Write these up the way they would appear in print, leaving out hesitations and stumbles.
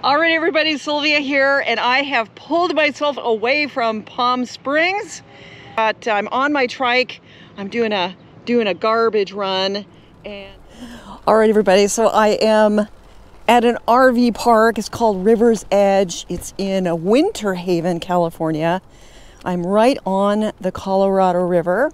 All right, everybody, Sylvia here, and I have pulled myself away from Palm Springs. But I'm on my trike. I'm doing a garbage run. And all right, everybody, so I am at an RV park. It's called River's Edge. It's in Winterhaven, California. I'm right on the Colorado River.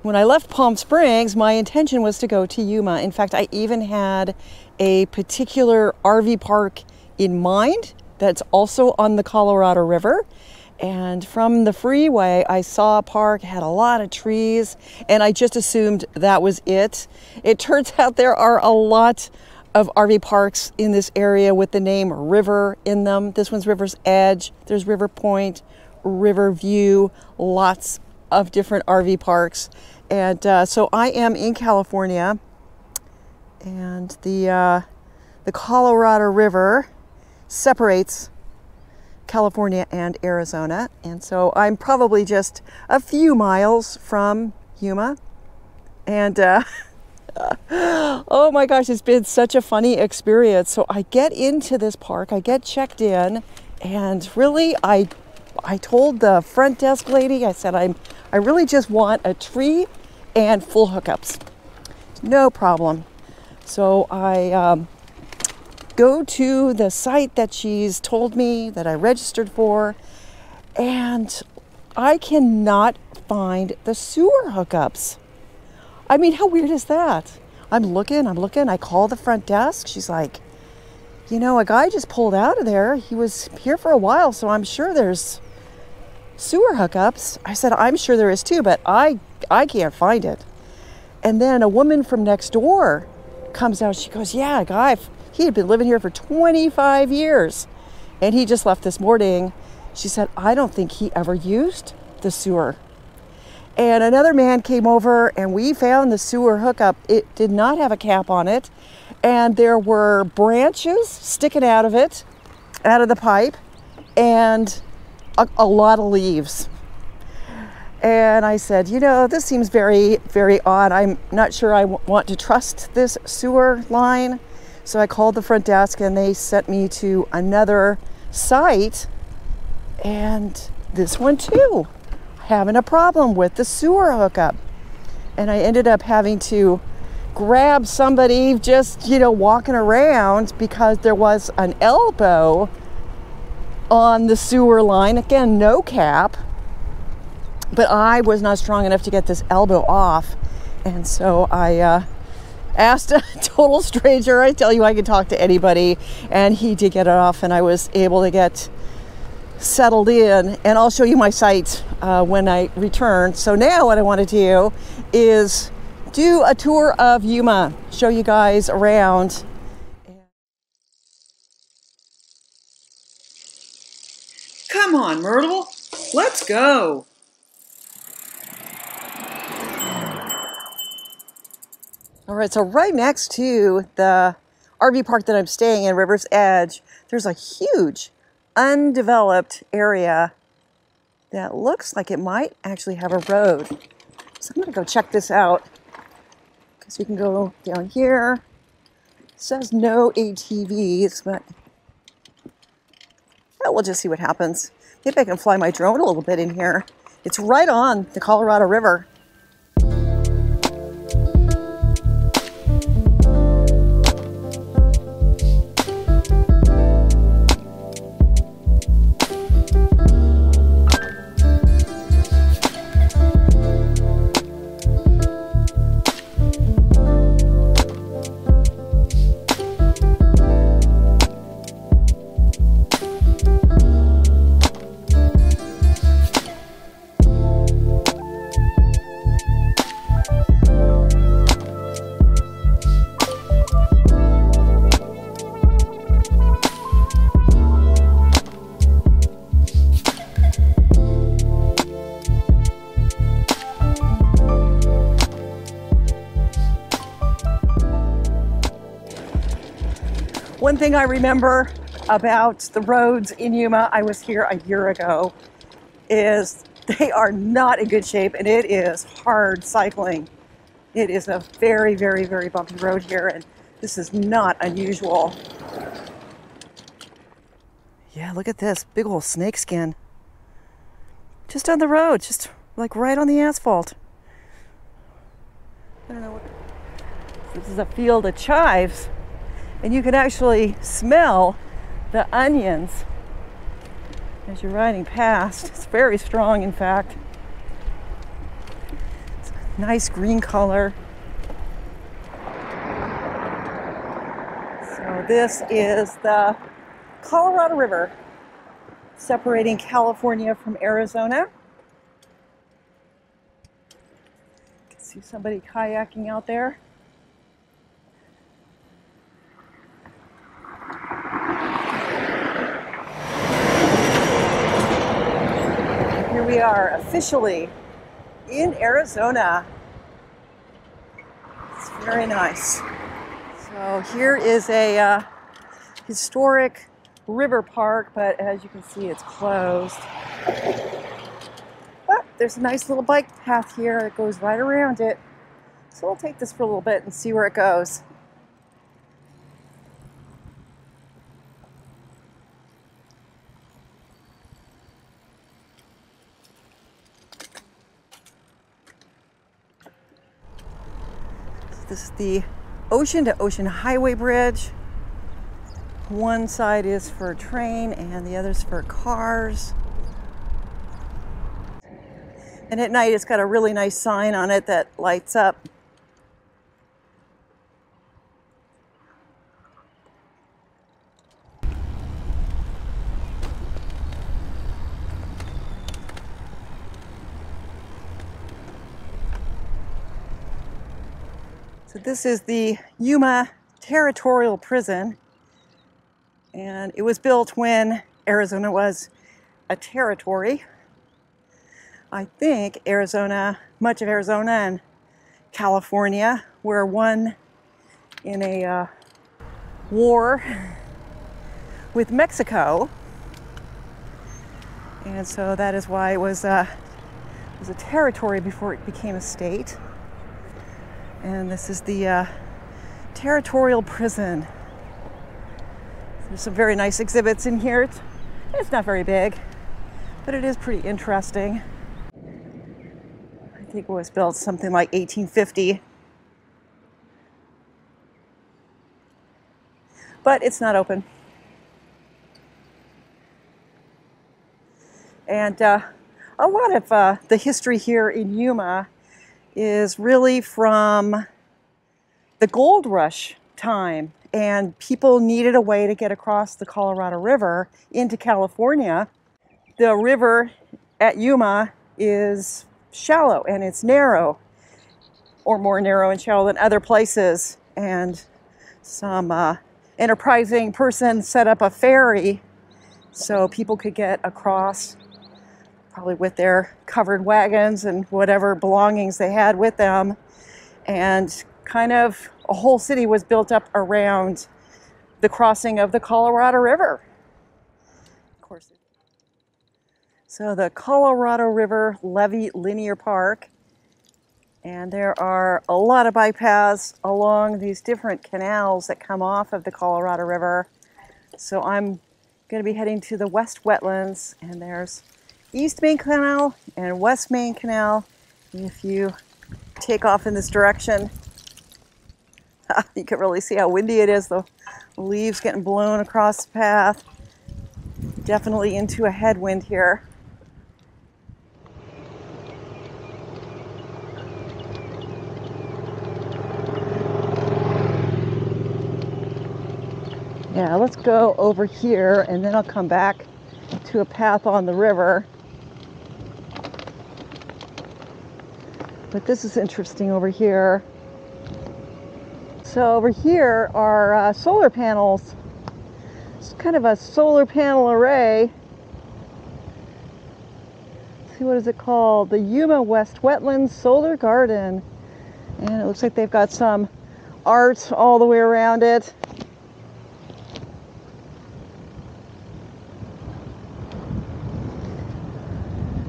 When I left Palm Springs, my intention was to go to Yuma. In fact, I even had a particular RV park in mind that's also on the Colorado River. And from the freeway, I saw a park, had a lot of trees, and I just assumed that was it. It turns out there are a lot of RV parks in this area with the name River in them. This one's River's Edge, there's River Point, River View, lots of different RV parks. And so I am in California, and the Colorado River separates California and Arizona, and so I'm probably just a few miles from Yuma. And oh my gosh, it's been such a funny experience. So I get into this park, I get checked in, and really I told the front desk lady, I said, I really just want a tree and full hookups. No problem. So I go to the site that she's told me that I registered for, and I cannot find the sewer hookups. I mean, how weird is that? I'm looking, I call the front desk. She's like, you know, a guy just pulled out of there. He was here for a while, so I'm sure there's sewer hookups. I said, I'm sure there is too, but I can't find it. And then a woman from next door comes out. She goes, yeah, a guy, he had been living here for 25 years and he just left this morning. She said, I don't think he ever used the sewer. And another man came over and we found the sewer hookup. It did not have a cap on it, and there were branches sticking out of it, out of the pipe, and a lot of leaves. And I said, you know, this seems very, very odd. I'm not sure I want to trust this sewer line. So I called the front desk and they sent me to another site, and this one too, having a problem with the sewer hookup. And I ended up having to grab somebody just, you know, walking around because there was an elbow on the sewer line. Again, no cap, but I was not strong enough to get this elbow off. And so I asked a total stranger. I tell you, I can talk to anybody, and he did get it off, and I was able to get settled in. And I'll show you my site when I return. So now what I want to do is do a tour of Yuma, show you guys around. Come on, Myrtle, let's go. All right, so right next to the RV park that I'm staying in, River's Edge, there's a huge undeveloped area that looks like it might actually have a road. So I'm gonna go check this out, because we can go down here. It says no ATVs, but we'll just see what happens. Maybe I can fly my drone a little bit in here. It's right on the Colorado River. One thing I remember about the roads in Yuma, I was here a year ago, is they are not in good shape, and it is hard cycling. It is a very, very, very bumpy road here, and this is not unusual. Yeah, look at this big old snake skin. Just on the road, just like right on the asphalt. I don't know what. This is a field of chives, and you can actually smell the onions as you're riding past. It's very strong, in fact. It's a nice green color. So this is the Colorado River, separating California from Arizona. You can see somebody kayaking out there. Here we are, officially in Arizona. It's very nice. So here is a historic river park, but as you can see, it's closed. But there's a nice little bike path here that goes right around it. So we'll take this for a little bit and see where it goes. So this is the ocean-to-ocean highway bridge. One side is for train and the other's for cars. And at night it's got a really nice sign on it that lights up. So this is the Yuma Territorial prison. And it was built when Arizona was a territory. I think Arizona, much of Arizona and California were one in a war with Mexico. And so that is why it was a territory before it became a state. And this is the Territorial prison. There's some very nice exhibits in here. It's not very big, but it is pretty interesting. I think it was built something like 1850. But it's not open. And a lot of the history here in Yuma is really from the gold rush time. And people needed a way to get across the Colorado River into California. The river at Yuma is shallow and it's narrow, or more narrow and shallow than other places. And some enterprising person set up a ferry so people could get across, probably with their covered wagons and whatever belongings they had with them. And kind of a whole city was built up around the crossing of the Colorado River. Of course. So the Colorado River Levee Linear Park, and there are a lot of bike paths along these different canals that come off of the Colorado River. So I'm going to be heading to the West Wetlands, and there's East Main Canal and West Main Canal. If you take off in this direction, you can really see how windy it is. The leaves getting blown across the path. Definitely into a headwind here. Yeah, let's go over here and then I'll come back to a path on the river. But this is interesting over here. So over here are solar panels. It's kind of a solar panel array. Let's see, what is it called? The Yuma West Wetlands Solar Garden. And it looks like they've got some art all the way around it.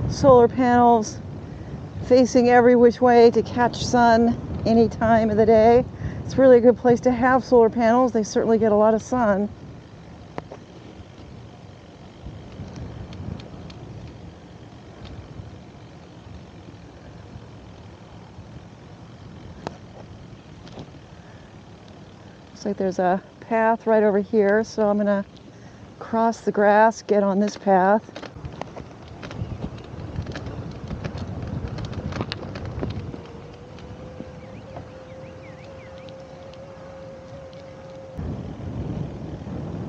Solar panels facing every which way to catch sun any time of the day. It's really a good place to have solar panels. They certainly get a lot of sun. Looks like there's a path right over here, so I'm gonna cross the grass, get on this path.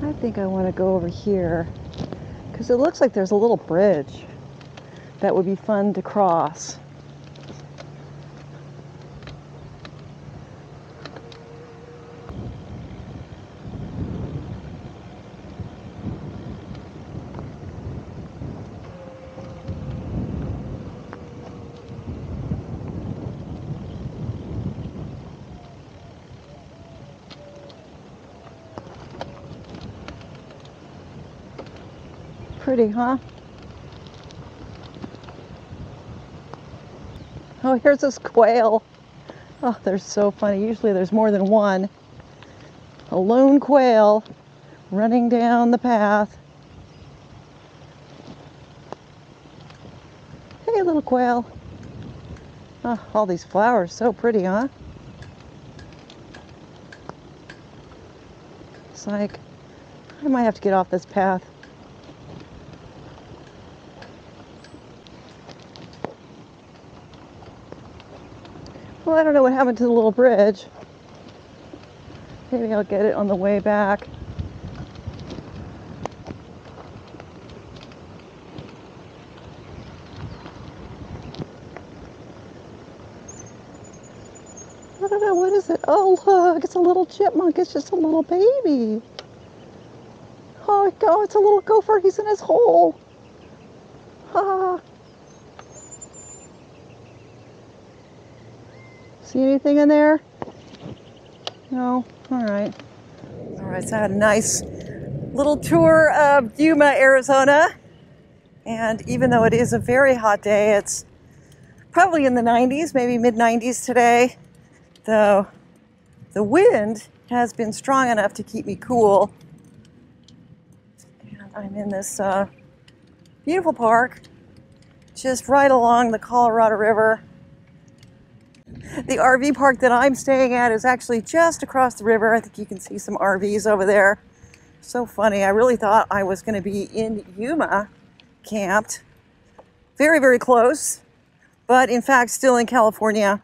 I think I want to go over here because it looks like there's a little bridge that would be fun to cross. Pretty, huh? Oh, here's this quail. Oh, they're so funny. Usually there's more than one. A lone quail running down the path. Hey, little quail. Oh, all these flowers, so pretty, huh? It's like, I might have to get off this path. Well, I don't know what happened to the little bridge. Maybe I'll get it on the way back. I don't know, what is it? Oh, look, it's a little chipmunk. It's just a little baby. Oh, God, it's a little gopher. He's in his hole. Ha. See anything in there? No? All right. All right, so I had a nice little tour of Yuma, Arizona. And even though it is a very hot day, it's probably in the 90s, maybe mid-90s today. Though the wind has been strong enough to keep me cool. And I'm in this beautiful park, just right along the Colorado River. The RV park that I'm staying at is actually just across the river. I think you can see some RVs over there. So funny. I really thought I was going to be in Yuma camped. Very, very close. But in fact, still in California.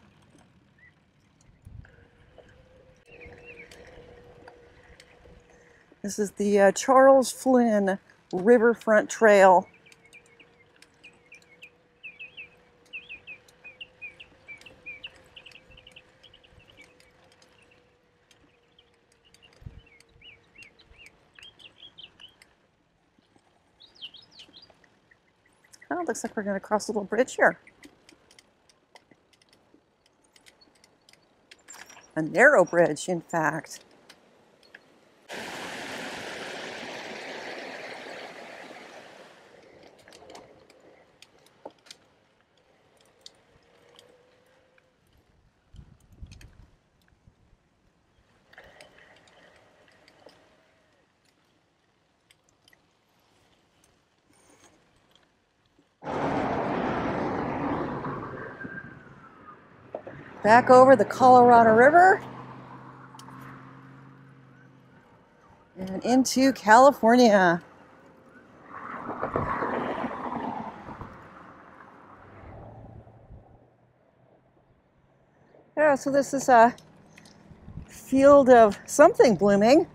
This is the Charles Flynn Riverfront Trail. Oh, it looks like we're going to cross a little bridge here. A narrow bridge, in fact. Back over the Colorado River and into California. Yeah, so this is a field of something blooming.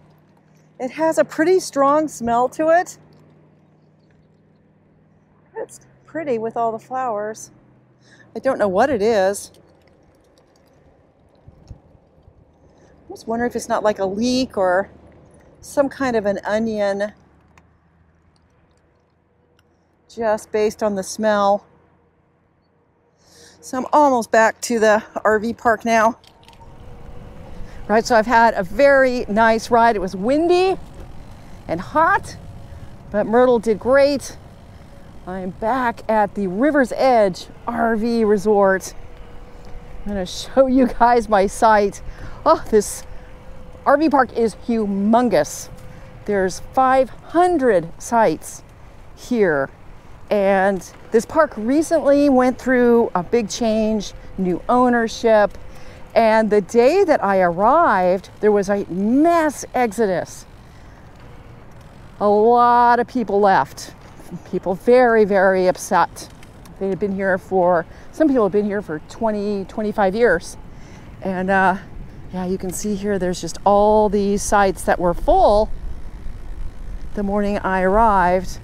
It has a pretty strong smell to it. It's pretty with all the flowers. I don't know what it is. I was wondering if it's not like a leek or some kind of an onion, just based on the smell. So I'm almost back to the RV park now. Right, so I've had a very nice ride. It was windy and hot, but Myrtle did great. I'm back at the River's Edge RV Resort. I'm gonna show you guys my site. Oh, this RV park is humongous. There's 500 sites here. And this park recently went through a big change, new ownership, And the day that I arrived, there was a mass exodus. A lot of people left. People very, very upset. They had been here for, some people have been here for 20, 25 years. And yeah, you can see here, there's just all these sites that were full the morning I arrived.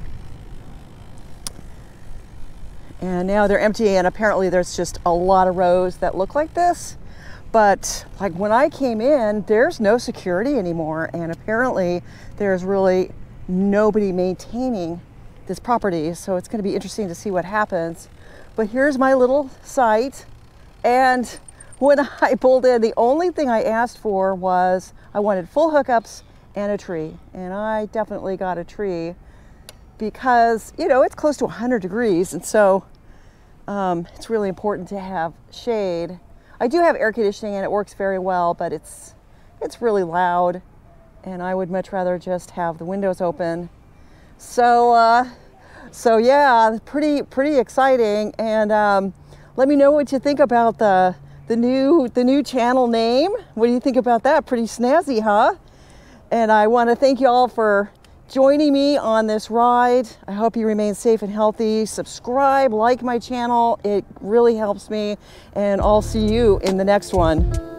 And now they're empty, and apparently there's just a lot of rows that look like this. But like when I came in, there's no security anymore, and apparently there's really nobody maintaining this property. So it's going to be interesting to see what happens. But here's my little site, and when I pulled in, the only thing I asked for was I wanted full hookups and a tree, and I definitely got a tree because, you know, it's close to 100 degrees, and so it's really important to have shade. I do have air conditioning and it works very well, but it's really loud, and I would much rather just have the windows open. So yeah, pretty exciting. And let me know what you think about the new channel name. What do you think about that? Pretty snazzy, huh? And I want to thank you all for joining me on this ride. I hope you remain safe and healthy. Subscribe, like my channel. It really helps me, and I'll see you in the next one.